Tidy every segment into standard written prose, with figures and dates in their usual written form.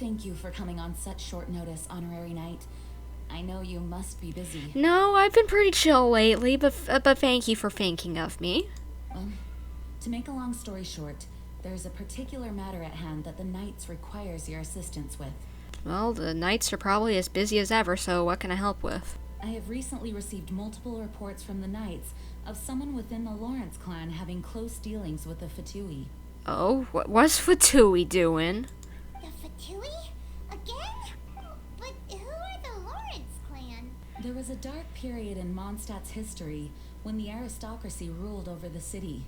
Thank you for coming on such short notice, Honorary Knight. I know you must be busy. No, I've been pretty chill lately, but thank you for thinking of me. Well, to make a long story short, there's a particular matter at hand that the Knights requires your assistance with. Well, the Knights are probably as busy as ever, so what can I help with? I have recently received multiple reports from the Knights of someone within the Lawrence clan having close dealings with the Fatui. Oh, what's Fatui doing? The Fatui? Again? But who are the Lawrence clan? There was a dark period in Mondstadt's history when the aristocracy ruled over the city.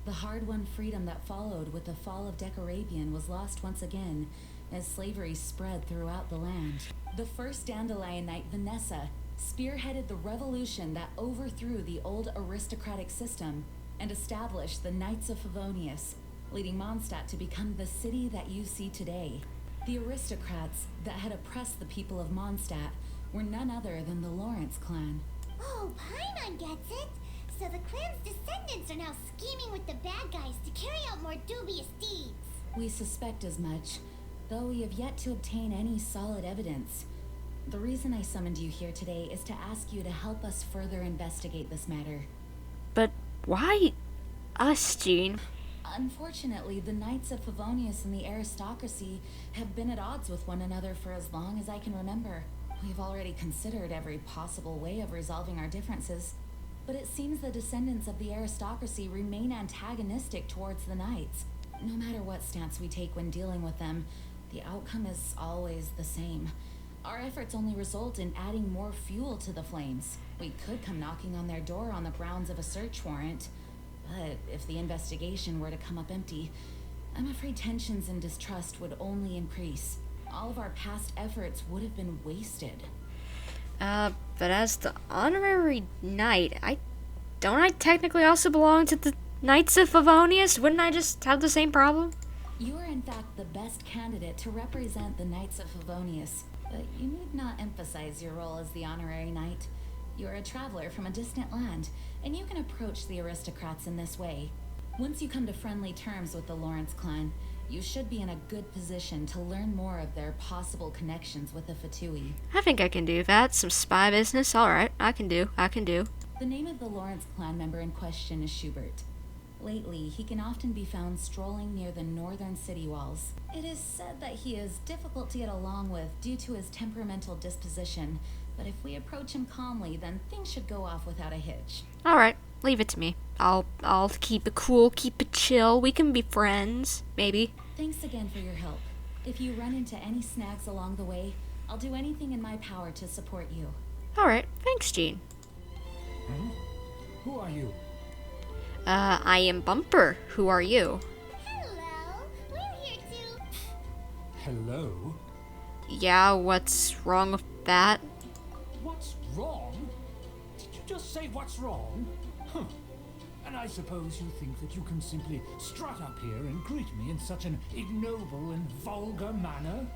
The hard-won freedom that followed with the fall of Decorabian was lost once again as slavery spread throughout the land. The first Dandelion Knight, Vanessa, spearheaded the revolution that overthrew the old aristocratic system and established the Knights of Favonius, leading Mondstadt to become the city that you see today. The aristocrats that had oppressed the people of Mondstadt were none other than the Lawrence clan. Oh, Paimon gets it. So the clan's descendants are now scheming with the bad guys to carry out more dubious deeds. We suspect as much, though we have yet to obtain any solid evidence. The reason I summoned you here today is to ask you to help us further investigate this matter. But why us, Jean? Unfortunately, the Knights of Favonius and the aristocracy have been at odds with one another for as long as I can remember. We've already considered every possible way of resolving our differences, but it seems the descendants of the aristocracy remain antagonistic towards the Knights. No matter what stance we take when dealing with them, the outcome is always the same. Our efforts only result in adding more fuel to the flames. We could come knocking on their door on the grounds of a search warrant, but if the investigation were to come up empty, I'm afraid tensions and distrust would only increase. All of our past efforts would have been wasted. But as the honorary knight, don't I technically also belong to the Knights of Favonius? Wouldn't I just have the same problem? You are in fact the best candidate to represent the Knights of Favonius, but you need not emphasize your role as the honorary knight. You are a traveler from a distant land, and you can approach the aristocrats in this way. Once you come to friendly terms with the Lawrence clan, you should be in a good position to learn more of their possible connections with the Fatui. I think I can do that. Some spy business? Alright, I can do. The name of the Lawrence clan member in question is Schubert. Lately, he can often be found strolling near the northern city walls. It is said that he is difficult to get along with due to his temperamental disposition, but if we approach him calmly, then things should go off without a hitch. Alright, leave it to me. I'll keep it cool, keep it chill. We can be friends, maybe. Thanks again for your help. If you run into any snags along the way, I'll do anything in my power to support you. Alright, thanks, Jean. Who are you? I am Bumper. Who are you? Hello, we're here to... Hello? Yeah, what's wrong with that? What's wrong? Did you just say what's wrong? Huh. And I suppose you think that you can simply strut up here and greet me in such an ignoble and vulgar manner?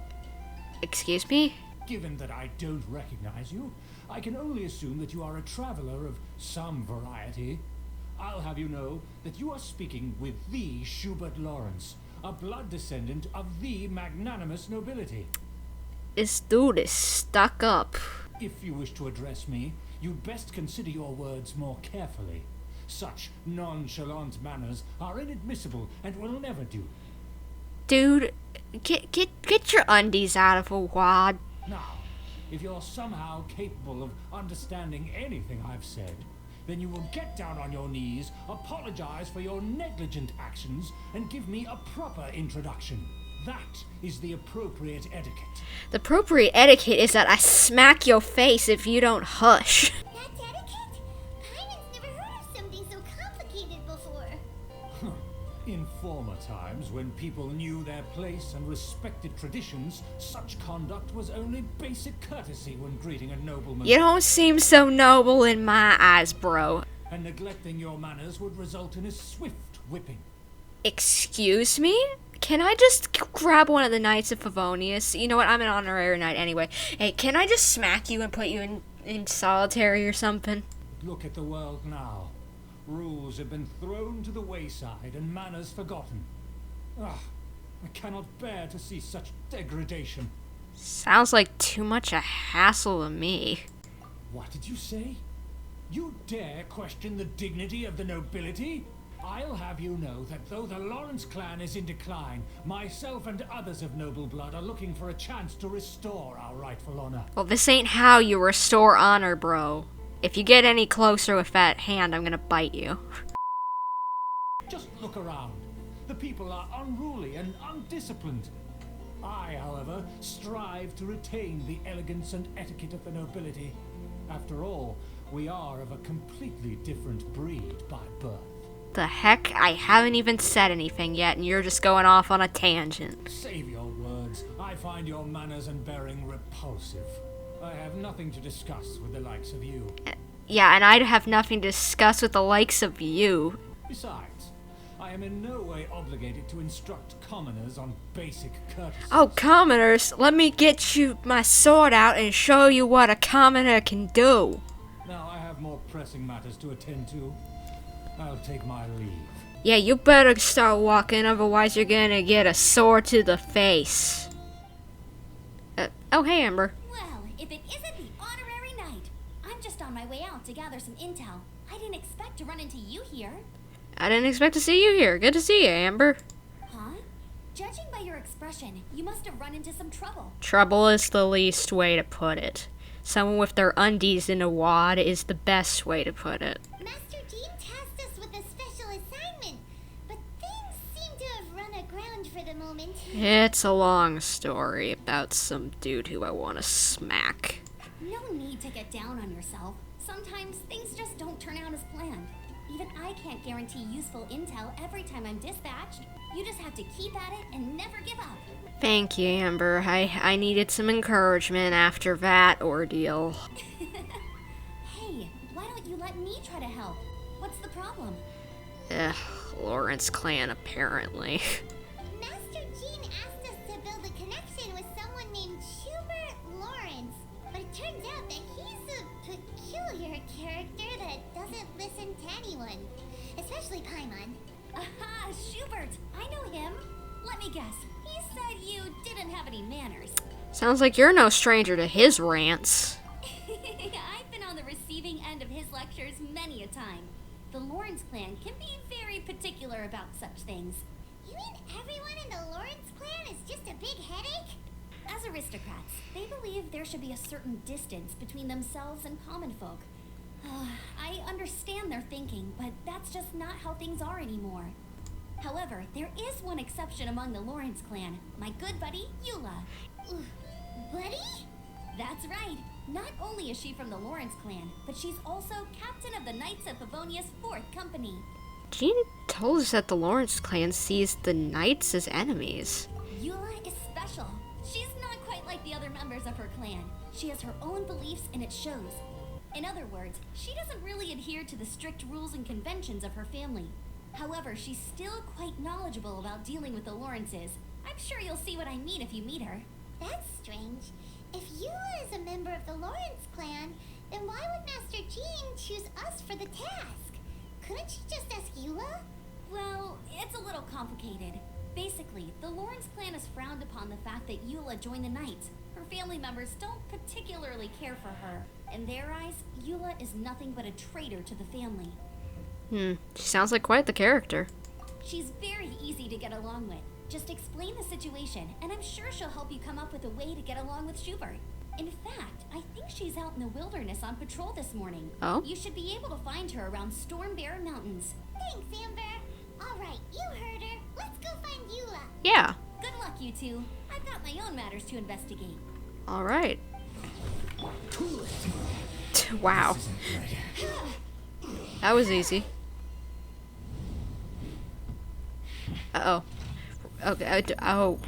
Excuse me? Given that I don't recognize you, I can only assume that you are a traveler of some variety. I'll have you know that you are speaking with the Schubert Lawrence, a blood descendant of the magnanimous nobility. This dude is stuck up. If you wish to address me, you'd best consider your words more carefully. Such nonchalant manners are inadmissible and will never do. Dude, get your undies out of a wad. Now, if you're somehow capable of understanding anything I've said, then you will get down on your knees, apologize for your negligent actions, and give me a proper introduction. That is the appropriate etiquette. The appropriate etiquette is that I smack your face if you don't hush. That's etiquette? Paimon's never heard of something so complicated before. In former times, when people knew their place and respected traditions, such conduct was only basic courtesy when greeting a nobleman. You don't seem so noble in my eyes, bro. And neglecting your manners would result in a swift whipping. Excuse me? Can I just grab one of the Knights of Favonius? You know what? I'm an honorary knight anyway. Hey, can I just smack you and put you in solitary or something? Look at the world now. Rules have been thrown to the wayside and manners forgotten. I cannot bear to see such degradation. Sounds like too much a hassle to me. What did you say? You dare question the dignity of the nobility? I'll have you know that though the Lawrence clan is in decline, myself and others of noble blood are looking for a chance to restore our rightful honor. Well, this ain't how you restore honor, bro. If you get any closer with that hand, I'm gonna bite you. Just look around. The people are unruly and undisciplined. I, however, strive to retain the elegance and etiquette of the nobility. After all, we are of a completely different breed by birth. The heck? I haven't even said anything yet, and you're just going off on a tangent. Save your words. I find your manners and bearing repulsive. I have nothing to discuss with the likes of you. Yeah, and I'd have nothing to discuss with the likes of you. Besides, I am in no way obligated to instruct commoners on basic courtesy. Oh, commoners, let me get you my sword out and show you what a commoner can do. Now I have more pressing matters to attend to. I'll take my leave. Yeah, you better start walking, otherwise you're gonna get a sword to the face. Oh, hey, Amber. Well, if it isn't the honorary knight. I'm just on my way out to gather some intel. I didn't expect to run into you here. I didn't expect to see you here. Good to see you, Amber. Huh? Judging by your expression, you must have run into some trouble. Trouble is the least way to put it. Someone with their undies in a wad is the best way to put it. Master Jean tasked us with a special assignment, but things seem to have run aground for the moment. It's a long story about some dude who I want to smack. No need to get down on yourself. Sometimes things just don't turn out as planned. Even I can't guarantee useful intel every time I'm dispatched. You just have to keep at it and never give up. Thank you, Amber. I needed some encouragement after that ordeal. Hey, why don't you let me try to help? What's the problem? Lawrence clan, apparently. Master Jean asked us to build a connection with someone named Schubert Lawrence, but it turns out that he's a peculiar character that doesn't listen to anyone, especially Paimon. Aha, Schubert! I know him. Let me guess. He said you didn't have any manners. Sounds like you're no stranger to his rants. I've been on the receiving end of his lectures many a time. The Lawrence clan can be very particular about such things. You mean everyone in the Lawrence clan is just a big headache? As aristocrats, they believe there should be a certain distance between themselves and common folk. I understand their thinking, but that's just not how things are anymore. However, there is one exception among the Lawrence clan, my good buddy, Eula. Buddy? That's right. Not only is she from the Lawrence clan, but she's also captain of the Knights of Favonius' 4th Company. Jean told us that the Lawrence clan sees the knights as enemies. Eula is special. She's not quite like the other members of her clan. She has her own beliefs and it shows. In other words, she doesn't really adhere to the strict rules and conventions of her family. However, she's still quite knowledgeable about dealing with the Lawrences. I'm sure you'll see what I mean if you meet her. That's strange. If Eula is a member of the Lawrence clan, then why would Master Jean choose us for the task? Couldn't she just ask Eula? Well, it's a little complicated. Basically, the Lawrence clan has frowned upon the fact that Eula joined the Knights. Her family members don't particularly care for her. In their eyes, Eula is nothing but a traitor to the family. She sounds like quite the character. She's very easy to get along with. Just explain the situation, and I'm sure she'll help you come up with a way to get along with Schubert. In fact, I think she's out in the wilderness on patrol this morning. Oh? You should be able to find her around Storm Bear Mountains. Thanks, Amber. All right, you heard her. Let's go find Eula. Yeah. Good luck, you two. I've got my own matters to investigate. All right. Wow. That was easy. Uh-oh. Okay, oh.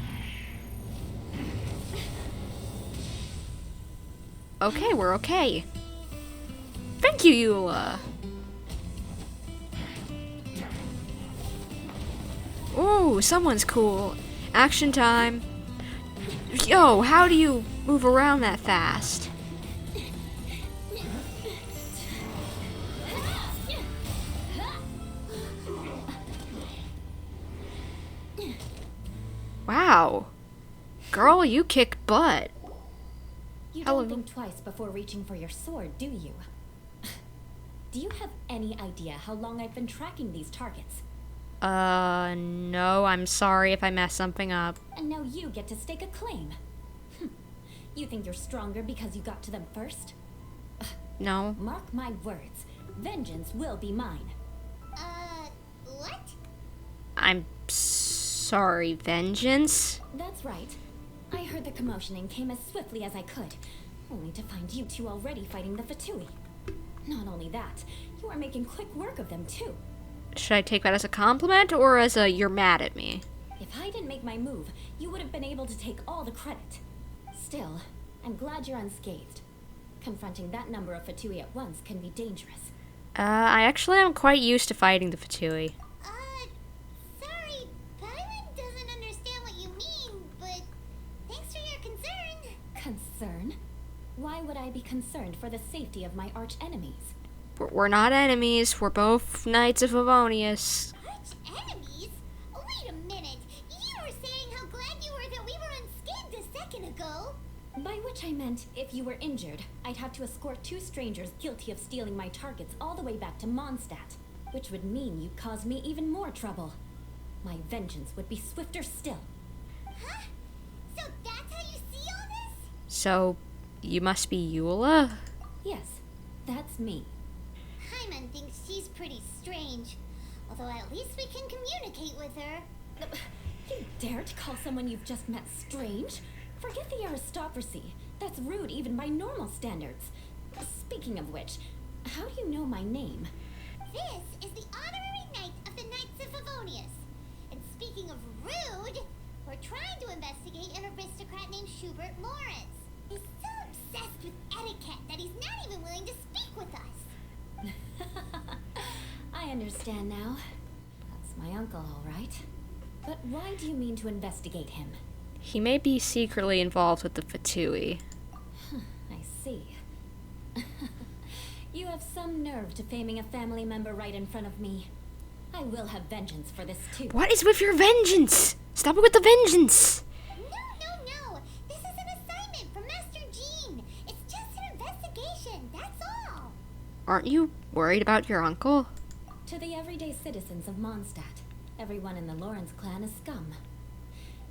Okay, we're okay. Thank you, Eula. Ooh, someone's cool. Action time. Yo, how do you move around that fast? Wow. Girl, you kick butt. You Hello. don't think twice before reaching for your sword, do you? Do you have any idea how long I've been tracking these targets? No, I'm sorry if I messed something up. And now you get to stake a claim. You think you're stronger because you got to them first? No. Mark my words, vengeance will be mine. What? I'm sorry, vengeance? That's right. I heard the commotion and came as swiftly as I could, only to find you two already fighting the Fatui. Not only that, you are making quick work of them too. Should I take that as a compliment or as a you're mad at me? If I didn't make my move, you would have been able to take all the credit. Still, I'm glad you're unscathed. Confronting that number of Fatui at once can be dangerous. I actually am quite used to fighting the Fatui. Sorry, Paimon doesn't understand what you mean, but thanks for your concern. Concern? Why would I be concerned for the safety of my arch enemies? We're not enemies, we're both Knights of Favonius. Arch enemies? Wait a minute. You were saying how glad you were that we were unscathed a second ago. By which I meant, if you were injured, I'd have to escort two strangers guilty of stealing my targets all the way back to Mondstadt, which would mean you'd cause me even more trouble. My vengeance would be swifter still. Huh? So that's how you see all this? So, you must be Eula? Yes, that's me. Paimon thinks she's pretty strange. Although at least we can communicate with her. You dare to call someone you've just met strange? Forget the aristocracy. That's rude even by normal standards. Speaking of which, how do you know my name? This is the honorary knight of the Knights of Favonius. And speaking of rude, we're trying to investigate an aristocrat named Schubert Lawrence. He's so obsessed with etiquette that he's not even willing to speak with us. I understand now. That's my uncle, all right. But why do you mean to investigate him? He may be secretly involved with the Fatui. I see. You have some nerve to faming a family member right in front of me. I will have vengeance for this too. What is with your vengeance? Stop it with the vengeance! No. This is an assignment from Master Jean. It's just an investigation, that's all. Aren't you worried about your uncle? To the everyday citizens of Mondstadt, everyone in the Lawrence clan is scum.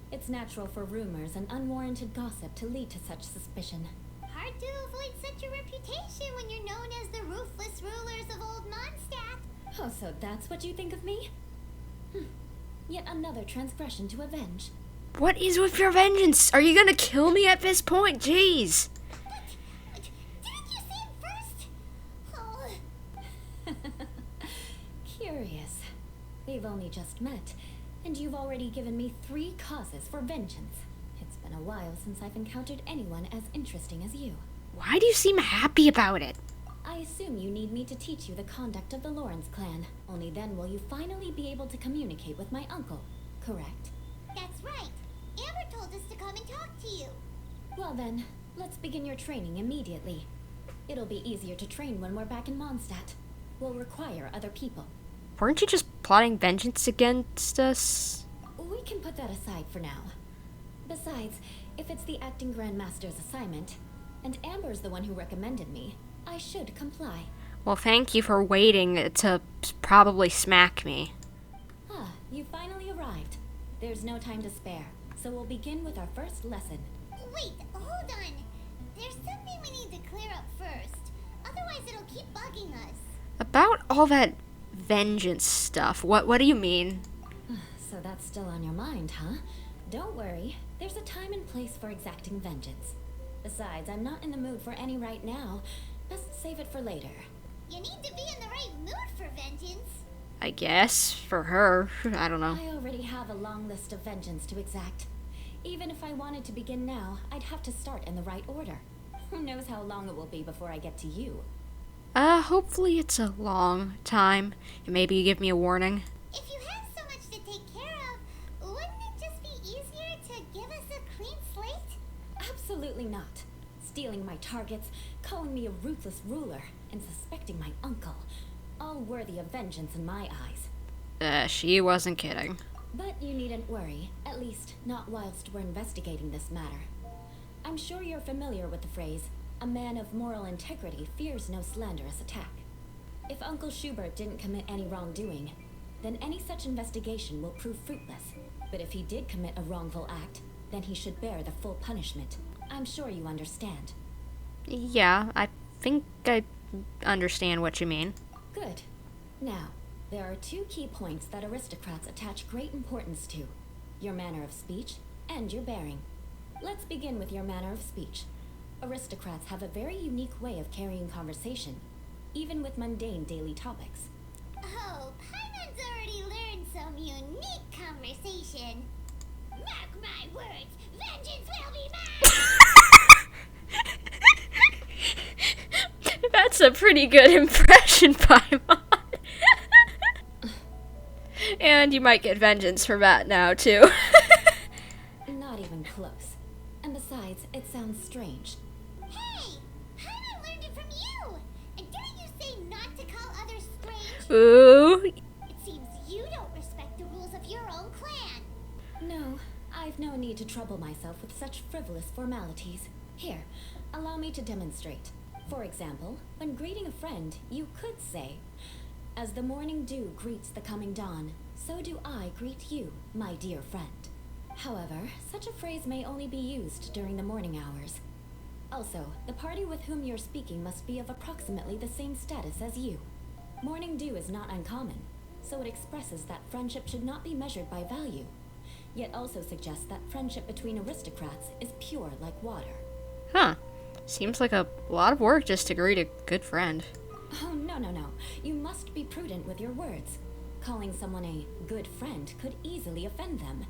It's natural for rumors and unwarranted gossip to lead to such suspicion. Hard to avoid such a reputation when you're known as the ruthless rulers of Old Mondstadt. Oh, so that's what you think of me? Yet another transgression to avenge. What is with your vengeance? Are you gonna kill me at this point? Jeez! But didn't you say it first? Oh, Curious. We've only just met, and you've already given me 3 causes for vengeance. It's been a while since I've encountered anyone as interesting as you. Why do you seem happy about it? I assume you need me to teach you the conduct of the Lawrence clan. Only then will you finally be able to communicate with my uncle, correct? that's right. Amber told us to come and talk to you. Well then, let's begin your training immediately. It'll be easier to train when we're back in Mondstadt. We'll require other people. Weren't you just plotting vengeance against us? We can put that aside for now. Besides, if it's the acting Grandmaster's assignment, and Amber's the one who recommended me, I should comply. Well, thank you for waiting to probably smack me. Ah, you finally arrived. There's no time to spare, so we'll begin with our first lesson. Wait, hold on. There's something we need to clear up first. Otherwise it'll keep bugging us. About all that vengeance stuff, what do you mean? So that's still on your mind, huh? Don't worry. There's a time and place for exacting vengeance. Besides, I'm not in the mood for any right now. Best save it for later. You need to be in the right mood for vengeance. I guess, for her. I don't know. I already have a long list of vengeance to exact. Even if I wanted to begin now, I'd have to start in the right order. Who knows how long it will be before I get to you? Hopefully it's a long time. And maybe you give me a warning. If you have so much to take care of, wouldn't it just be easier to give us a clean slate? Absolutely not. Stealing my targets, calling me a ruthless ruler, and suspecting my uncle. All worthy of vengeance in my eyes. She wasn't kidding. But you needn't worry, at least not whilst we're investigating this matter. I'm sure you're familiar with the phrase, a man of moral integrity fears no slanderous attack. If Uncle Schubert didn't commit any wrongdoing, then any such investigation will prove fruitless. But if he did commit a wrongful act, then he should bear the full punishment. I'm sure you understand. Yeah, I think I understand what you mean. Good. Now, there are two key points that aristocrats attach great importance to: your manner of speech and your bearing. Let's begin with your manner of speech. Aristocrats have a very unique way of carrying conversation, even with mundane daily topics. Oh, Paimon's already learned some unique conversation. Mark my words, vengeance will be mine! That's a pretty good impression, Paimon. And you might get vengeance for that now, too. Not even close. And besides, it sounds strange. Hey! Paimon learned it from you! And didn't you say not to call others strange? Ooh. It seems you don't respect the rules of your own clan. No, I've no need to trouble myself with such frivolous formalities. Here, allow me to demonstrate. For example, when greeting a friend, you could say, "As the morning dew greets the coming dawn, so do I greet you, my dear friend." However, such a phrase may only be used during the morning hours. Also, the party with whom you're speaking must be of approximately the same status as you. Morning dew is not uncommon, so it expresses that friendship should not be measured by value, yet also suggests that friendship between aristocrats is pure like water. Huh. Seems like a lot of work just to greet a good friend. Oh, no. You must be prudent with your words. Calling someone a good friend could easily offend them.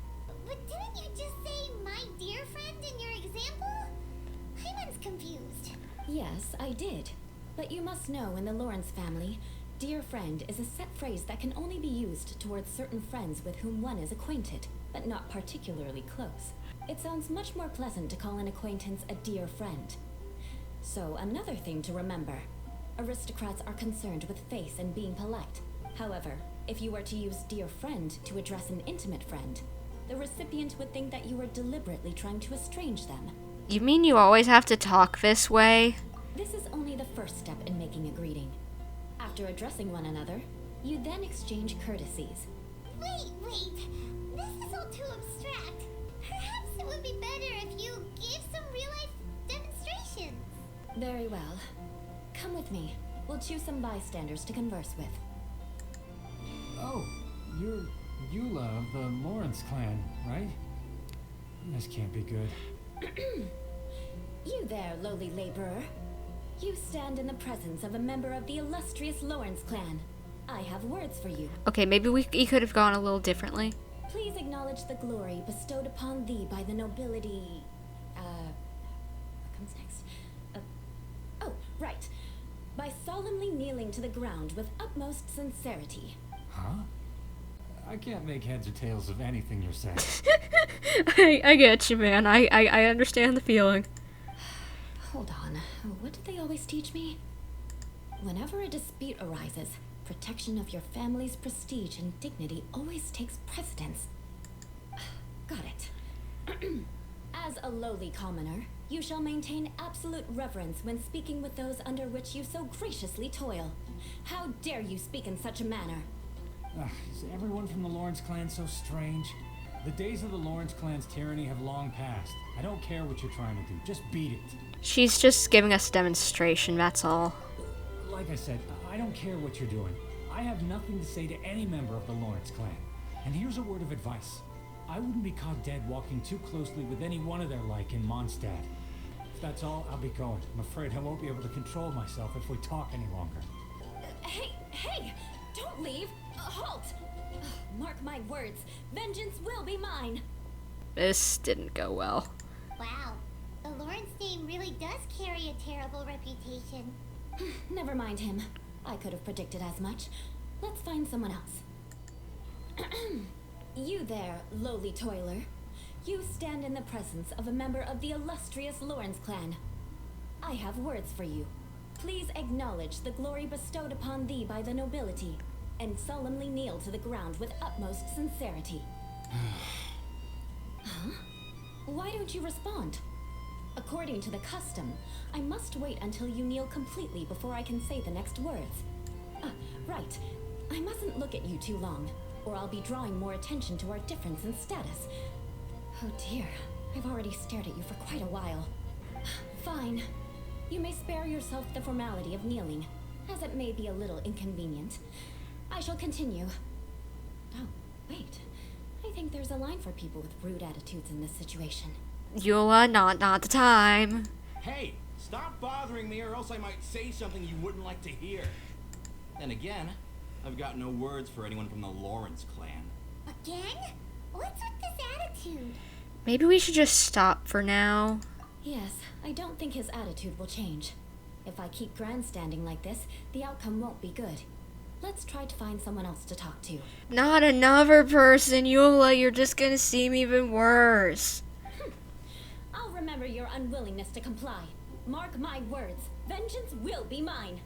But didn't you just say my dear friend in your example? Paimon's confused. Yes, I did. But you must know in the Lawrence family, dear friend is a set phrase that can only be used towards certain friends with whom one is acquainted, but not particularly close. It sounds much more pleasant to call an acquaintance a dear friend. So, another thing to remember. Aristocrats are concerned with face and being polite. However, if you were to use dear friend to address an intimate friend, the recipient would think that you were deliberately trying to estrange them. You mean you always have to talk this way? This is only the first step in making a greeting. After addressing one another, you then exchange courtesies. Wait. This is all too abstract. Perhaps it would be better if you gave some real-life demonstrations. Very well. Come with me. We'll choose some bystanders to converse with. Oh, you're Eula of the Lawrence clan, right? This can't be good. You there, lowly laborer. You stand in the presence of a member of the illustrious Lawrence clan. I have words for you. Okay, maybe we could have gone a little differently. Please acknowledge the glory bestowed upon thee by the nobility... what comes next? Oh, right. By solemnly kneeling to the ground with utmost sincerity. Huh? I can't make heads or tails of anything you're saying. I get you, man. I understand the feeling. Hold on. What did they always teach me? Whenever a dispute arises, protection of your family's prestige and dignity always takes precedence. Got it. As a lowly commoner, you shall maintain absolute reverence when speaking with those under which you so graciously toil. How dare you speak in such a manner? Is everyone from the Lawrence clan so strange? The days of the Lawrence clan's tyranny have long passed. I don't care what you're trying to do. Just beat it. She's just giving us a demonstration, that's all. Like I said, I don't care what you're doing. I have nothing to say to any member of the Lawrence clan. And here's a word of advice. I wouldn't be caught dead walking too closely with any one of their like in Mondstadt. If that's all, I'll be going. I'm afraid I won't be able to control myself if we talk any longer. Hey! Don't leave! Halt! Mark my words, vengeance will be mine! This didn't go well. Wow, the Lawrence name really does carry a terrible reputation. Never mind him. I could have predicted as much. Let's find someone else. You there, lowly toiler. You stand in the presence of a member of the illustrious Lawrence clan. I have words for you. Please acknowledge the glory bestowed upon thee by the nobility, and solemnly kneel to the ground with utmost sincerity. Huh? Why don't you respond? According to the custom, I must wait until you kneel completely before I can say the next words. Right. I mustn't look at you too long, or I'll be drawing more attention to our difference in status. Oh dear, I've already stared at you for quite a while. Fine. You may spare yourself the formality of kneeling, as it may be a little inconvenient. I shall continue. Oh, wait. I think there's a line for people with rude attitudes in this situation. Eula, not the time. Hey, stop bothering me or else I might say something you wouldn't like to hear. Then again, I've got no words for anyone from the Lawrence clan. Again? What's with this attitude? Maybe we should just stop for now. Yes, I don't think his attitude will change. If I keep grandstanding like this, the outcome won't be good. Let's try to find someone else to talk to. Not another person, Eula. You're just gonna seem even worse. I'll remember your unwillingness to comply. Mark my words. Vengeance will be mine.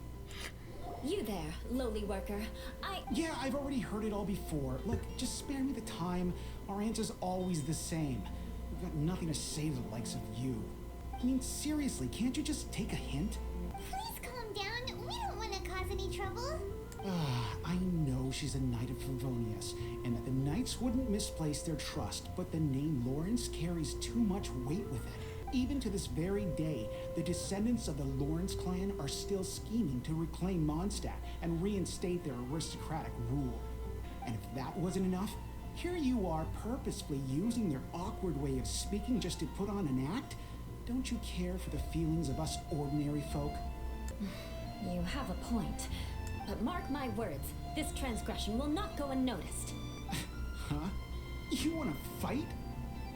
You there, lowly worker. Yeah, I've already heard it all before. Look, just spare me the time. Our answer's always the same. We've got nothing to say to the likes of you. I mean, seriously, can't you just take a hint? Please calm down. We don't want to cause any trouble. I know she's a knight of Favonius, and that the knights wouldn't misplace their trust, but the name Lawrence carries too much weight with it. Even to this very day, the descendants of the Lawrence clan are still scheming to reclaim Mondstadt and reinstate their aristocratic rule. And if that wasn't enough, here you are purposefully using their awkward way of speaking just to put on an act? Don't you care for the feelings of us ordinary folk? You have a point. But mark my words, this transgression will not go unnoticed. Huh? You want to fight?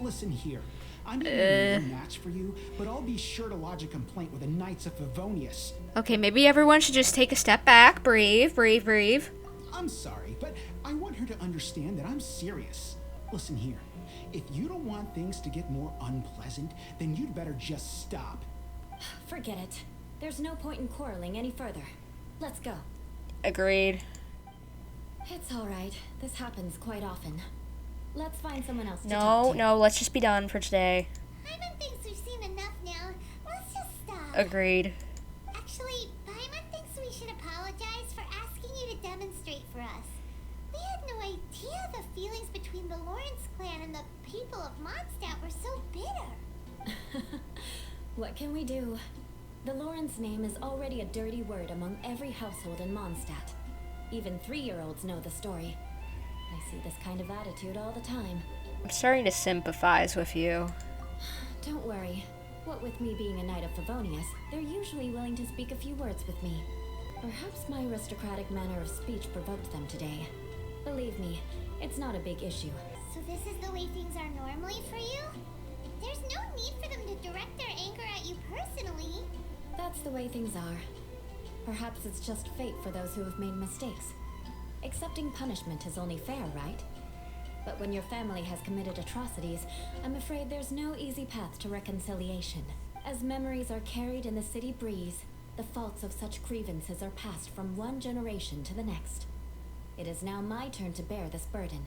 Listen here. I'm not a match for you, but I'll be sure to lodge a complaint with the Knights of Favonius. Okay, maybe everyone should just take a step back. Breathe. I'm sorry, but I want her to understand that I'm serious. Listen here. If you don't want things to get more unpleasant, then you'd better just stop. Forget it. There's no point in quarreling any further. Let's go. Agreed. It's all right. This happens quite often. Let's find someone else to talk to. No, let's just be done for today. Paimon thinks we've seen enough now. Let's just stop. Agreed. Actually, Paimon thinks we should apologize for asking you to demonstrate for us. We had no idea the feelings between the Lawrence clan and the people of Mondstadt were so bitter. What can we do? The Lawrence name is already a dirty word among every household in Mondstadt. Even 3-year-olds know the story. I see this kind of attitude all the time. I'm starting to sympathize with you. Don't worry. What with me being a knight of Favonius, they're usually willing to speak a few words with me. Perhaps my aristocratic manner of speech provoked them today. Believe me, it's not a big issue. So this is the way things are normally for you? There's no need for them to direct their anger at you personally. That's the way things are. Perhaps it's just fate for those who have made mistakes. Accepting punishment is only fair, right? But when your family has committed atrocities, I'm afraid there's no easy path to reconciliation. As memories are carried in the city breeze, the faults of such grievances are passed from one generation to the next. It is now my turn to bear this burden.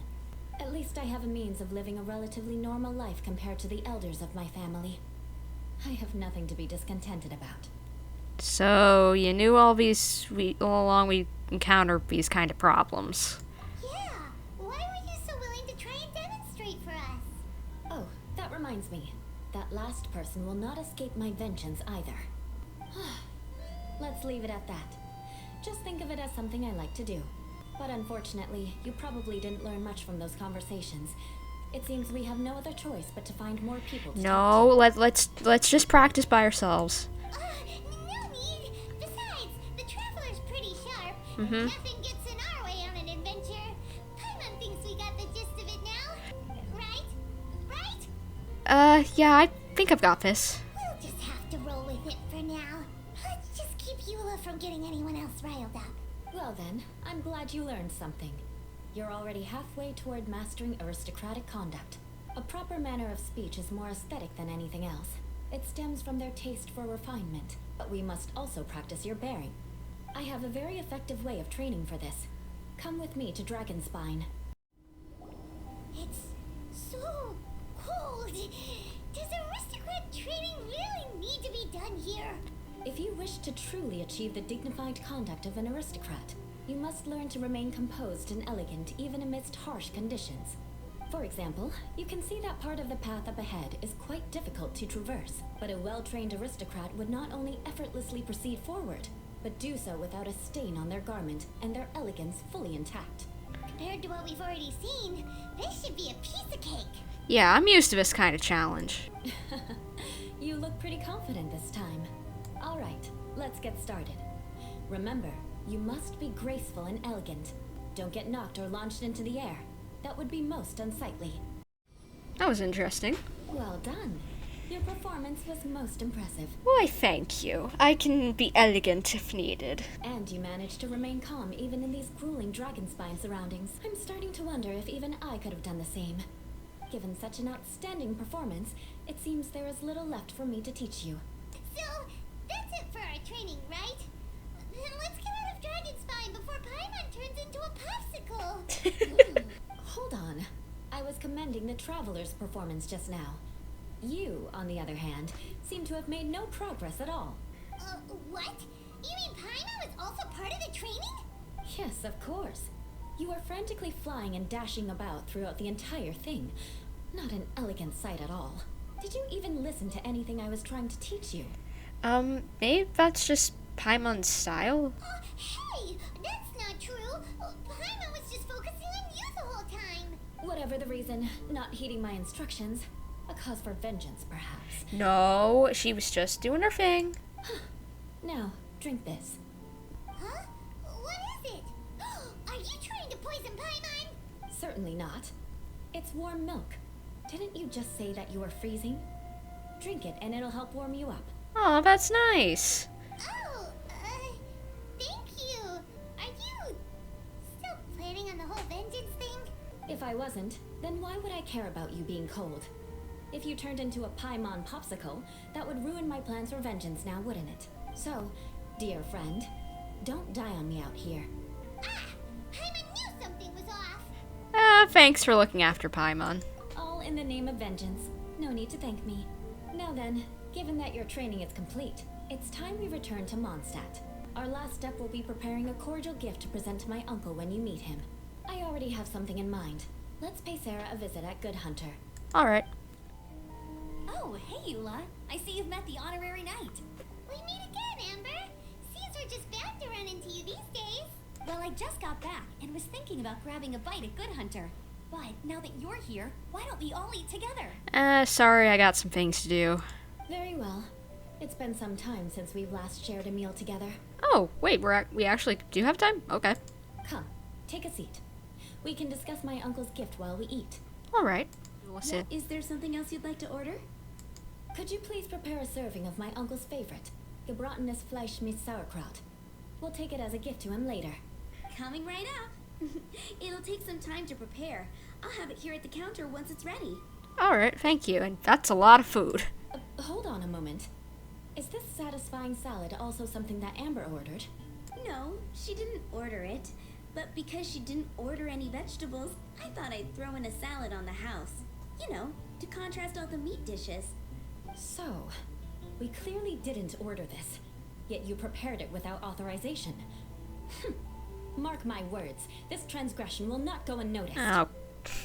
At least I have a means of living a relatively normal life compared to the elders of my family. I have nothing to be discontented about. So, you knew all along we encountered these kind of problems. Yeah, why were you so willing to try and demonstrate for us? Oh, that reminds me. That last person will not escape my vengeance either. Let's leave it at that. Just think of it as something I like to do. But unfortunately, you probably didn't learn much from those conversations. It seems we have no other choice but to find more people to talk to. Let's just practice by ourselves. No need. Besides, the traveler's pretty sharp. And nothing gets in our way on an adventure. Paimon thinks we got the gist of it now. Right? Yeah, I think I've got this. We'll just have to roll with it for now. Let's just keep Eula from getting anyone else riled up. Well then, I'm glad you learned something. You're already halfway toward mastering aristocratic conduct. A proper manner of speech is more aesthetic than anything else. It stems from their taste for refinement, but we must also practice your bearing. I have a very effective way of training for this. Come with me to Dragonspine. It's so cold. Does aristocrat training really need to be done here? If you wish to truly achieve the dignified conduct of an aristocrat, you must learn to remain composed and elegant even amidst harsh conditions. For example, you can see that part of the path up ahead is quite difficult to traverse, but a well-trained aristocrat would not only effortlessly proceed forward, but do so without a stain on their garment and their elegance fully intact. Compared to what we've already seen, this should be a piece of cake. Yeah, I'm used to this kind of challenge. You look pretty confident this time. All right, let's get started. Remember, you must be graceful and elegant. Don't get knocked or launched into the air. That would be most unsightly. That was interesting. Well done. Your performance was most impressive. Why, thank you. I can be elegant if needed. And you managed to remain calm even in these grueling dragon spine surroundings. I'm starting to wonder if even I could have done the same. Given such an outstanding performance, it seems there is little left for me to teach you. So, that's it for our training, right? Then let's get out of Dragon Spine before Paimon turns into a popsicle. Hold on. I was commending the Traveler's performance just now. You, on the other hand, seem to have made no progress at all. What? You mean Paimon was also part of the training? Yes, of course. You were frantically flying and dashing about throughout the entire thing. Not an elegant sight at all. Did you even listen to anything I was trying to teach you? Maybe that's just Paimon's style? Hey! That's not true! Paimon was just focusing on you the whole time! Whatever the reason, not heeding my instructions. A cause for vengeance, perhaps. No, she was just doing her thing. Now, drink this. Huh? What is it? Are you trying to poison Paimon? Certainly not. It's warm milk. Didn't you just say that you were freezing? Drink it and it'll help warm you up. Oh, that's nice. Oh, thank you. Are you still planning on the whole vengeance thing? If I wasn't, then why would I care about you being cold? If you turned into a Paimon popsicle, that would ruin my plans for vengeance now, wouldn't it? So, dear friend, don't die on me out here. Ah! Paimon knew something was off! Thanks for looking after Paimon. All in the name of vengeance. No need to thank me. Now then, given that your training is complete, it's time we return to Mondstadt. Our last step will be preparing a cordial gift to present to my uncle when you meet him. I already have something in mind. Let's pay Sarah a visit at Good Hunter. Alright. Oh, hey, Eula. I see you've met the honorary knight. We meet again, Amber! Seems we're just bound to run into you these days. Well, I just got back and was thinking about grabbing a bite at Good Hunter. But now that you're here, why don't we all eat together? Sorry, I got some things to do. Very well. It's been some time since we've last shared a meal together. Oh, wait, we actually do have time? Okay. Come, take a seat. We can discuss my uncle's gift while we eat. Alright. Listen. Is there something else you'd like to order? Could you please prepare a serving of my uncle's favorite, gebratenes Fleisch mit Sauerkraut? We'll take it as a gift to him later. Coming right up. It'll take some time to prepare. I'll have it here at the counter once it's ready. Alright, thank you. And that's a lot of food. Hold on a moment. Is this satisfying salad also something that Amber ordered? No, she didn't order it. But because she didn't order any vegetables, I thought I'd throw in a salad on the house. You know, to contrast all the meat dishes. So, we clearly didn't order this, yet you prepared it without authorization. Mark my words, this transgression will not go unnoticed. Oh,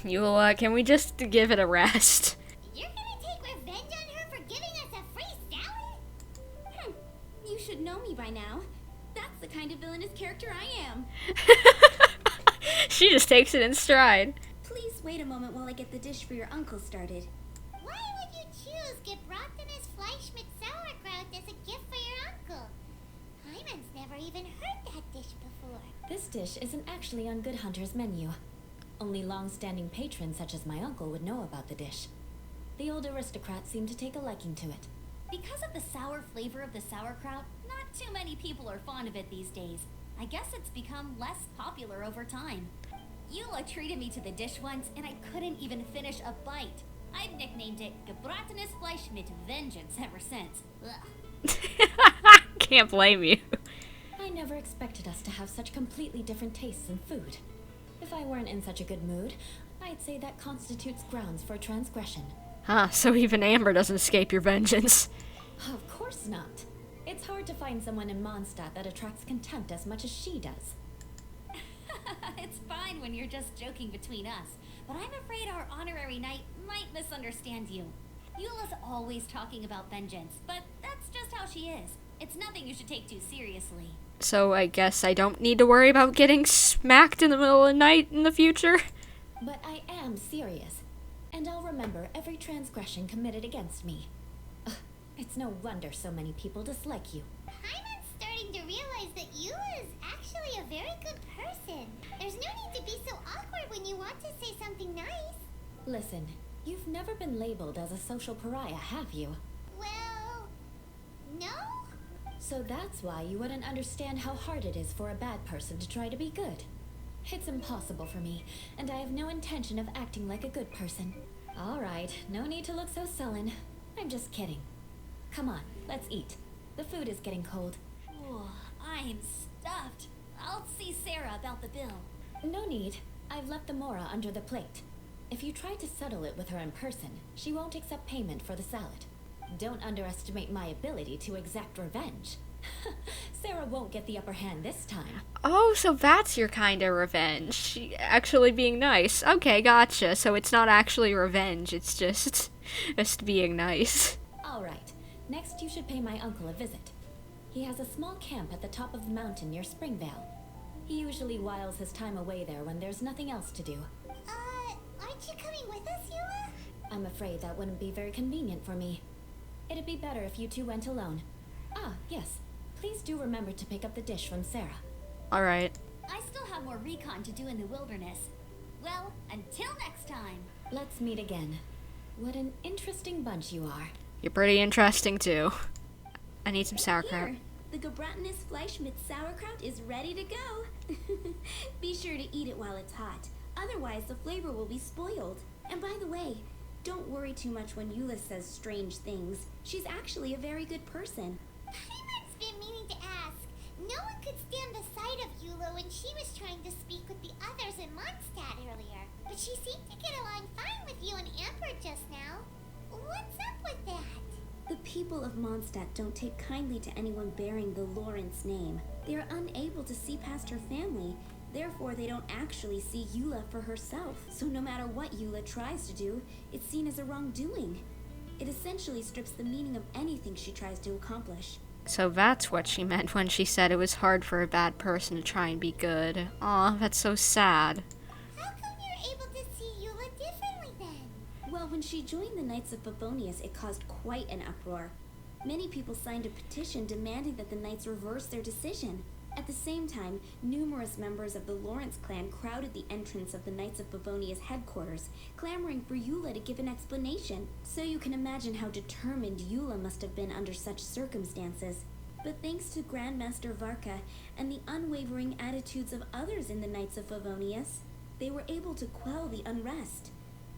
Eula, can we just give it a rest? You're gonna take revenge on her for giving us a free salad? You should know me by now. That's the kind of villainous character I am. She just takes it in stride. Please wait a moment while I get the dish for your uncle started. Why would you choose gebratenes Fleisch mit Sauerkraut as a gift for your uncle? Paimon's never even heard that dish before. This dish isn't actually on Good Hunter's menu. Only long-standing patrons such as my uncle would know about the dish. The old aristocrat seemed to take a liking to it. Because of the sour flavor of the sauerkraut, not too many people are fond of it these days. I guess it's become less popular over time. Eula treated me to the dish once, and I couldn't even finish a bite. I've nicknamed it gebratenes Fleisch mit Vengeance ever since. Ugh. Can't blame you. I never expected us to have such completely different tastes in food. If I weren't in such a good mood, I'd say that constitutes grounds for transgression. Huh, so even Amber doesn't escape your vengeance. Of course not. It's hard to find someone in Mondstadt that attracts contempt as much as she does. It's fine when you're just joking between us, but I'm afraid our honorary knight might misunderstand you. Eula's always talking about vengeance, but that's just how she is. It's nothing you should take too seriously. So I guess I don't need to worry about getting smacked in the middle of the night in the future? But I am serious, and I'll remember every transgression committed against me. Ugh, it's no wonder so many people dislike you. Paimon's starting to realize that Eula is actually a very good person. There's no need to be so awkward when you want to say something nice. Listen, you've never been labeled as a social pariah, have you? Well, no? So that's why you wouldn't understand how hard it is for a bad person to try to be good. It's impossible for me, and I have no intention of acting like a good person. All right, no need to look so sullen. I'm just kidding. Come on, let's eat. The food is getting cold. Oh, I'm stuffed. I'll see Sarah about the bill. No need. I've left the Mora under the plate. If you try to settle it with her in person, she won't accept payment for the salad. Don't underestimate my ability to exact revenge. Sarah won't get the upper hand this time. Oh, so that's your kind of revenge. Actually being nice. Okay, gotcha. So it's not actually revenge, it's just being nice. All right. Next, you should pay my uncle a visit. He has a small camp at the top of the mountain near Springvale. He usually whiles his time away there when there's nothing else to do. Aren't you coming with us, Eula? I'm afraid that wouldn't be very convenient for me. It'd be better if you two went alone. Ah, yes. Please do remember to pick up the dish from Sarah. Alright. I still have more recon to do in the wilderness. Well, until next time. Let's meet again. What an interesting bunch you are. You're pretty interesting too. I need some sauerkraut. Here, the Gebratenes Fleischmitz sauerkraut is ready to go. Be sure to eat it while it's hot. Otherwise, the flavor will be spoiled. And by the way, don't worry too much when Eula says strange things. She's actually a very good person. Paimon's been meaning to ask. No one could stand the sight of Eula when she was trying to speak with the others in Mondstadt earlier. But she seemed to get along fine with you and Amber just now. What's up with that? The people of Mondstadt don't take kindly to anyone bearing the Lawrence name. They are unable to see past her family. Therefore, they don't actually see Eula for herself. So no matter what Eula tries to do, it's seen as a wrongdoing. It essentially strips the meaning of anything she tries to accomplish. So that's what she meant when she said it was hard for a bad person to try and be good. Aw, that's so sad. How come you're able to see Eula differently then? Well, when she joined the Knights of Favonius, it caused quite an uproar. Many people signed a petition demanding that the Knights reverse their decision. At the same time, numerous members of the Lawrence clan crowded the entrance of the Knights of Favonius headquarters, clamoring for Eula to give an explanation. So you can imagine how determined Eula must have been under such circumstances. But thanks to Grandmaster Varka and the unwavering attitudes of others in the Knights of Favonius, they were able to quell the unrest.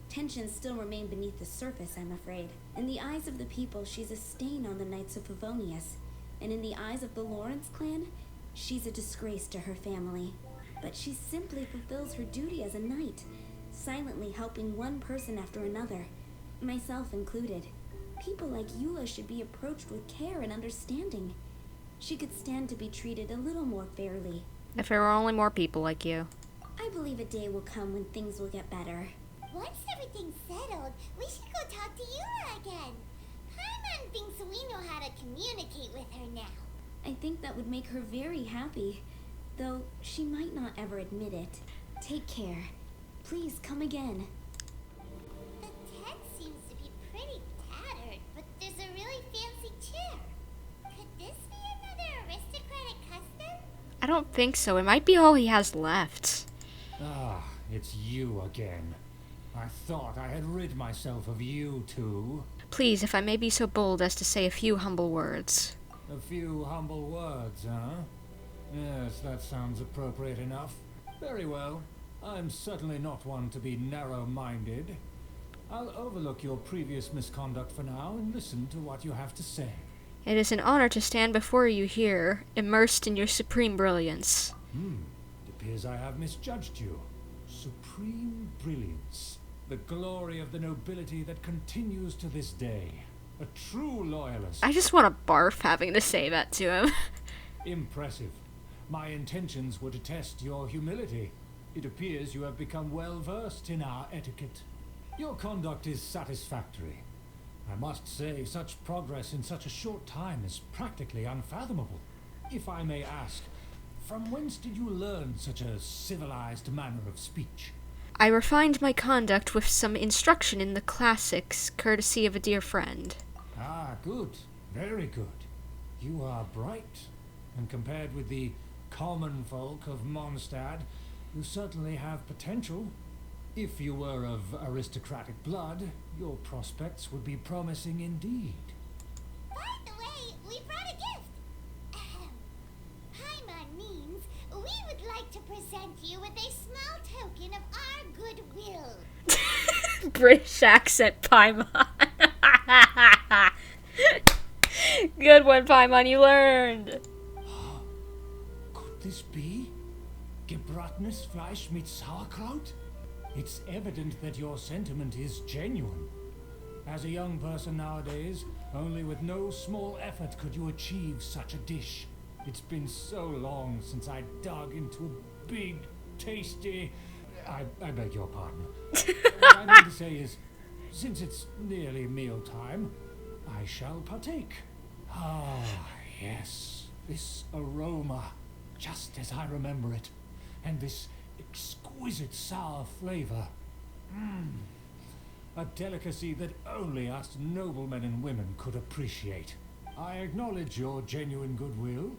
Tensions still remain beneath the surface, I'm afraid. In the eyes of the people, she's a stain on the Knights of Favonius. And in the eyes of the Lawrence clan, she's a disgrace to her family. But she simply fulfills her duty as a knight, silently helping one person after another, myself included. People like Eula should be approached with care and understanding. She could stand to be treated a little more fairly. If there were only more people like you. I believe a day will come when things will get better. Once everything's settled, we should go talk to Eula again. Paimon thinks we know how to communicate with her now. I think that would make her very happy, though she might not ever admit it. Take care. Please come again. The tent seems to be pretty tattered, but there's a really fancy chair. Could this be another aristocratic custom? I don't think so. It might be all he has left. Ah, it's you again. I thought I had rid myself of you two. Please, if I may be so bold as to say a few humble words. A few humble words, huh? Yes, that sounds appropriate enough. Very well. I'm certainly not one to be narrow-minded. I'll overlook your previous misconduct for now and listen to what you have to say. It is an honor to stand before you here, immersed in your supreme brilliance. It appears I have misjudged you. Supreme brilliance. The glory of the nobility that continues to this day. A true loyalist. I just want to barf having to say that to him. Impressive. My intentions were to test your humility. It appears you have become well versed in our etiquette. Your conduct is satisfactory. I must say, such progress in such a short time is practically unfathomable. If I may ask, from whence did you learn such a civilized manner of speech? I refined my conduct with some instruction in the classics, courtesy of a dear friend. Ah, good. Very good. You are bright. And compared with the common folk of Mondstadt, you certainly have potential. If you were of aristocratic blood, your prospects would be promising indeed. By the way, we brought a gift. Paimon means we would like to present you with a small token of our goodwill. British accent, Paimon. Good one, Paimon, you learned. Could this be Gebratnes Fleisch mit Sauerkraut? It's evident that your sentiment is genuine. As a young person nowadays, only with no small effort could you achieve such a dish. It's been so long since I dug into a big, tasty... I beg your pardon. What I mean to say is, since it's nearly mealtime, I shall partake. Ah, yes, this aroma, just as I remember it, and this exquisite sour flavor. A delicacy that only us noblemen and women could appreciate. I acknowledge your genuine goodwill.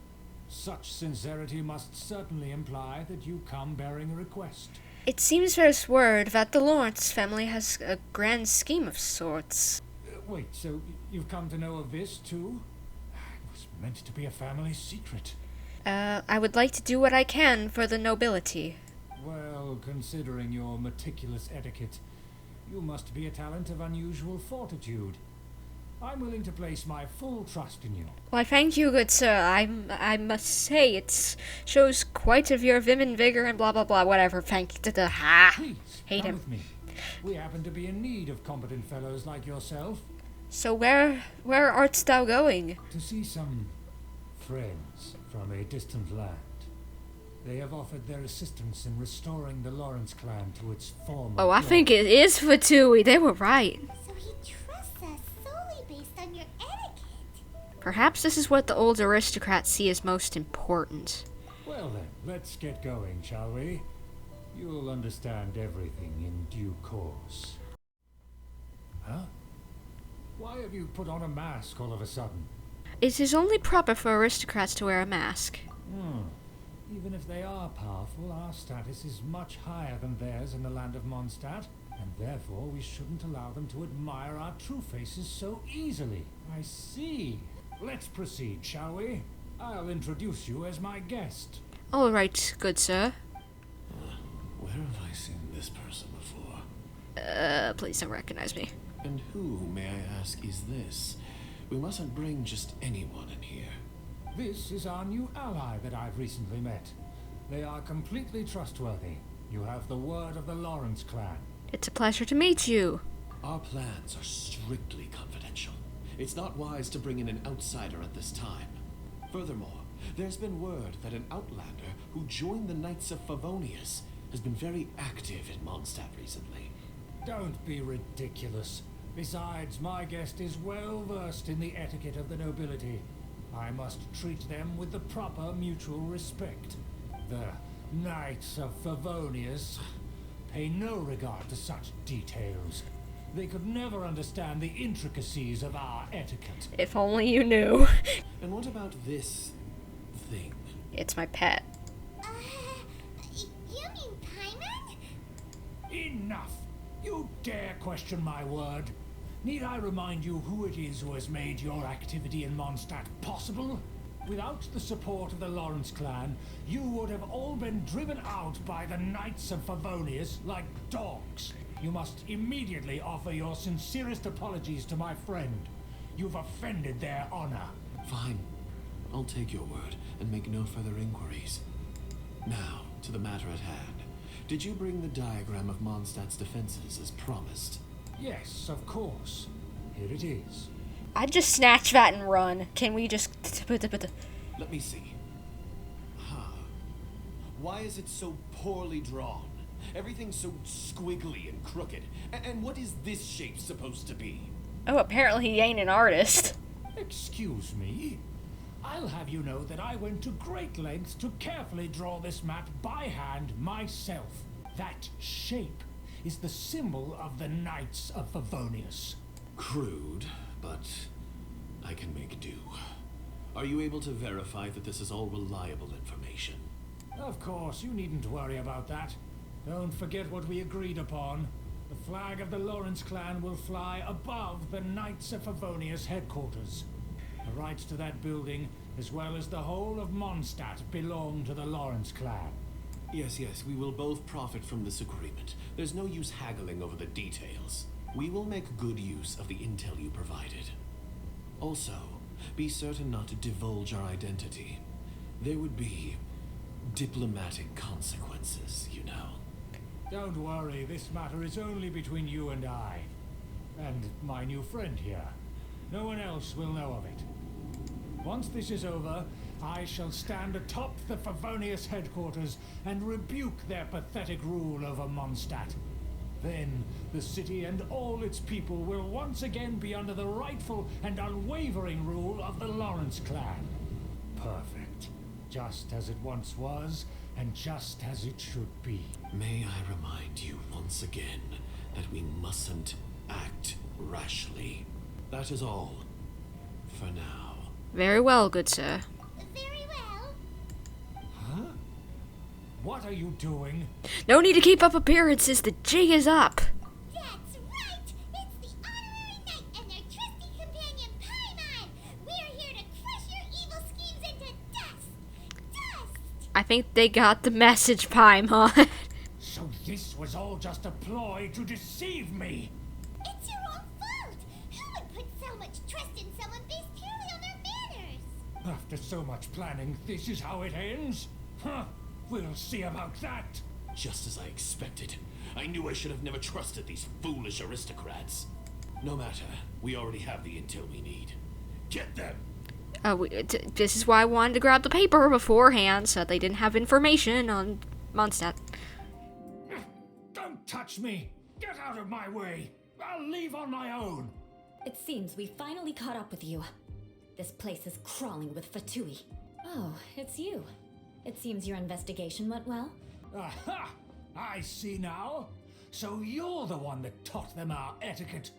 Such sincerity must certainly imply that you come bearing a request. It seems there's word that the Lawrence family has a grand scheme of sorts. Wait, so you've come to know of this too? It was meant to be a family secret. I would like to do what I can for the nobility. Well, considering your meticulous etiquette, you must be a talent of unusual fortitude. I'm willing to place my full trust in you. Why, thank you, good sir. I must say, it shows quite of your vim and vigor and blah blah blah, whatever. Thank you. Please, Hate come him. with me. We happen to be in need of competent fellows like yourself. So where art thou going? To see some friends from a distant land. They have offered their assistance in restoring the Lawrence clan to its former Oh, I glory. think it is Fatui. They were right. So he trusts us solely based on your etiquette. Perhaps this is what the old aristocrats see as most important. Well then, let's get going, shall we? You'll understand everything in due course. Huh? Why have you put on a mask all of a sudden? It is only proper for aristocrats to wear a mask. Even if they are powerful, our status is much higher than theirs in the land of Mondstadt, and therefore we shouldn't allow them to admire our true faces so easily. I see. Let's proceed, shall we? I'll introduce you as my guest. All right, good sir. Where have I seen this person before? Please don't recognize me. And who, may I ask, is this? We mustn't bring just anyone in here. This is our new ally that I've recently met. They are completely trustworthy. You have the word of the Lawrence clan. It's a pleasure to meet you. Our plans are strictly confidential. It's not wise to bring in an outsider at this time. Furthermore, there's been word that an outlander who joined the Knights of Favonius has been very active in Mondstadt recently. Don't be ridiculous. Besides, my guest is well versed in the etiquette of the nobility. I must treat them with the proper mutual respect. The Knights of Favonius pay no regard to such details. They could never understand the intricacies of our etiquette. If only you knew. And what about this thing? It's my pet. You mean Paimon? Enough! You dare question my word? Need I remind you who it is who has made your activity in Mondstadt possible? Without the support of the Lawrence clan, you would have all been driven out by the Knights of Favonius like dogs. You must immediately offer your sincerest apologies to my friend. You've offended their honor. Fine. I'll take your word and make no further inquiries. Now, to the matter at hand. Did you bring the diagram of Mondstadt's defenses as promised? Yes, of course. Here it is. I'd just snatch that and run. Can we just... Let me see. Huh. Why is it so poorly drawn? Everything's so squiggly and crooked. And what is this shape supposed to be? Oh, apparently he ain't an artist. Excuse me. I'll have you know that I went to great lengths to carefully draw this map by hand myself. That shape is the symbol of the Knights of Favonius. Crude, but I can make do. Are you able to verify that this is all reliable information? Of course, you needn't worry about that. Don't forget what we agreed upon. The flag of the Lawrence clan will fly above the Knights of Favonius headquarters. The rights to that building, as well as the whole of Mondstadt, belong to the Lawrence clan. Yes, we will both profit from this agreement. There's no use haggling over the details. We will make good use of the intel you provided. Also, be certain not to divulge our identity. There would be diplomatic consequences, you know. Don't worry, this matter is only between you and I. And my new friend here. No one else will know of it. Once this is over, I shall stand atop the Favonius headquarters and rebuke their pathetic rule over Mondstadt. Then, the city and all its people will once again be under the rightful and unwavering rule of the Lawrence clan. Perfect. Just as it once was, and just as it should be. May I remind you once again that we mustn't act rashly. That is all. For now. Very well, good sir. Very well. Huh? What are you doing? No need to keep up appearances. The jig is up. That's right! It's the Honorary Knight and their trusty companion, Paimon! We're here to crush your evil schemes into dust! Dust! I think they got the message, Paimon. So this was all just a ploy to deceive me? It's your own fault! Who would put so much trust in someone based purely on their manners? After so much planning, this is how it ends? Huh? We'll see about that. Just as I expected. I knew I should have never trusted these foolish aristocrats. No matter, we already have the intel we need. Get them! This is why I wanted to grab the paper beforehand, so they didn't have information on Mondstadt. Don't touch me! Get out of my way! I'll leave on my own! It seems we finally caught up with you. This place is crawling with Fatui. Oh, it's you. It seems your investigation went well. Aha! I see now. So you're the one that taught them our etiquette.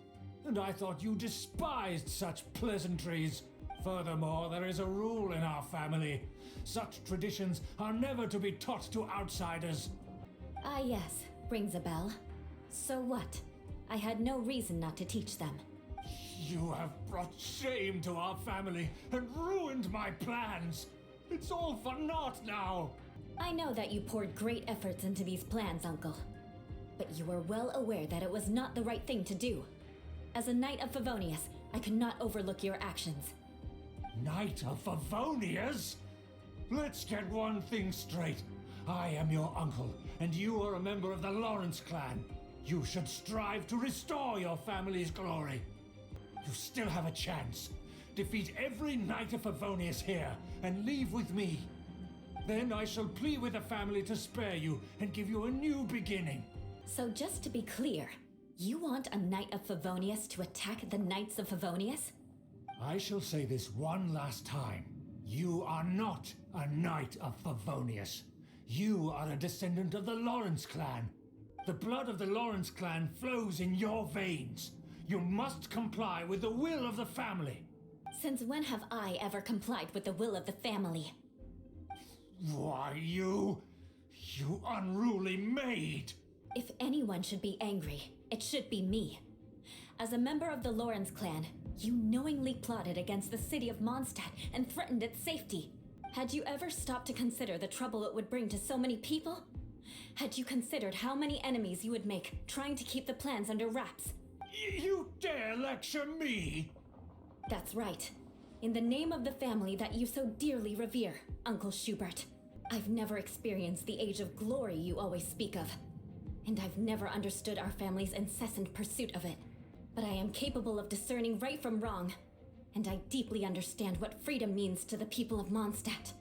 And I thought you despised such pleasantries. Furthermore, there is a rule in our family. Such traditions are never to be taught to outsiders. Ah, yes. Rings a bell. So what? I had no reason not to teach them. You have brought shame to our family and ruined my plans. It's all for naught now. I know that you poured great efforts into these plans, Uncle. But you are well aware that it was not the right thing to do. As a Knight of Favonius, I could not overlook your actions. Knight of Favonius? Let's get one thing straight. I am your uncle, and you are a member of the Lawrence clan. You should strive to restore your family's glory. You still have a chance. Defeat every Knight of Favonius here, and leave with me. Then I shall plead with the family to spare you and give you a new beginning. So just to be clear, you want a Knight of Favonius to attack the Knights of Favonius? I shall say this one last time. You are not a Knight of Favonius. You are a descendant of the Lawrence clan. The blood of the Lawrence clan flows in your veins. You must comply with the will of the family. Since when have I ever complied with the will of the family? Why, you unruly maid! If anyone should be angry, it should be me. As a member of the Lawrence clan, you knowingly plotted against the city of Mondstadt and threatened its safety. Had you ever stopped to consider the trouble it would bring to so many people? Had you considered how many enemies you would make trying to keep the plans under wraps? You dare lecture me? That's right. In the name of the family that you so dearly revere, Uncle Schubert. I've never experienced the age of glory you always speak of, and I've never understood our family's incessant pursuit of it. But I am capable of discerning right from wrong, and I deeply understand what freedom means to the people of Mondstadt.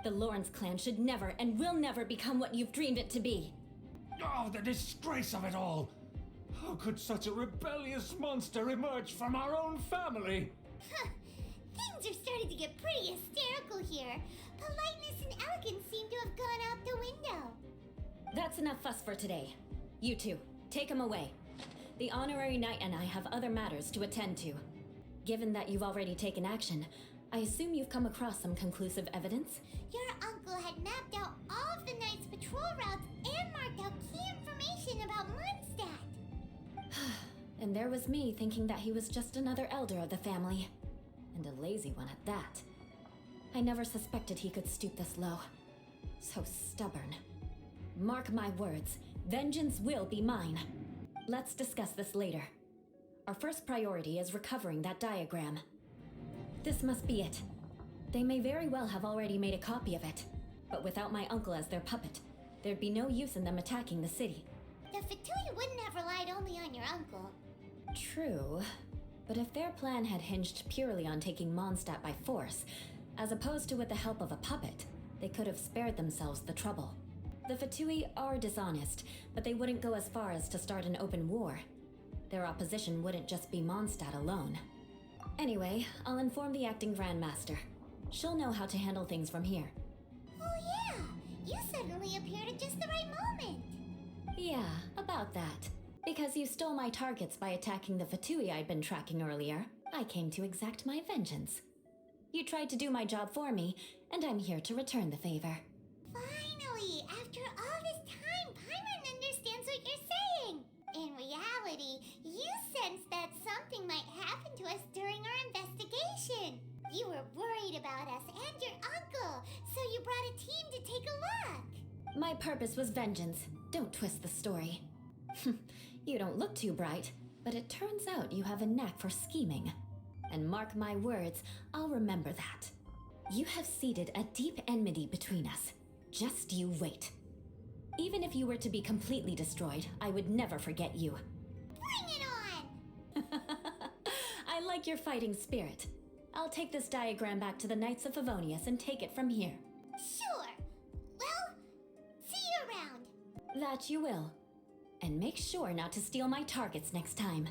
The Lawrence clan should never and will never become what you've dreamed it to be. Oh, the disgrace of it all! How could such a rebellious monster emerge from our own family? Huh. Things are starting to get pretty hysterical here. Politeness and elegance seem to have gone out the window. That's enough fuss for today. You two, take him away. The honorary knight and I have other matters to attend to. Given that you've already taken action, I assume you've come across some conclusive evidence? Your uncle had mapped out all of the Knight's patrol routes and marked out key information about Mondstadt. And there was me thinking that he was just another elder of the family. And a lazy one at that. I never suspected he could stoop this low. So stubborn. Mark my words, vengeance will be mine. Let's discuss this later. Our first priority is recovering that diagram. This must be it. They may very well have already made a copy of it, but without my uncle as their puppet, there'd be no use in them attacking the city. The Fatui wouldn't have relied only on your uncle. True, but if their plan had hinged purely on taking Mondstadt by force, as opposed to with the help of a puppet, they could have spared themselves the trouble. The Fatui are dishonest, but they wouldn't go as far as to start an open war. Their opposition wouldn't just be Mondstadt alone. Anyway, I'll inform the acting Grandmaster. She'll know how to handle things from here. Oh yeah, you suddenly appeared at just the right moment. Yeah, about that. Because you stole my targets by attacking the Fatui I'd been tracking earlier, I came to exact my vengeance. You tried to do my job for me, and I'm here to return the favor. Finally, after all this time, Paimon understands what you're saying. In reality, you sensed that something might happen to us during our investigation. You were worried about us and your uncle, so you brought a team to take a look. My purpose was vengeance. Don't twist the story. You don't look too bright, but it turns out you have a knack for scheming. And mark my words, I'll remember that. You have seeded a deep enmity between us. Just you wait. Even if you were to be completely destroyed, I would never forget you. Bring it on! I like your fighting spirit. I'll take this diagram back to the Knights of Favonius and take it from here. Sure. Well, see you around. That you will. And make sure not to steal my targets next time.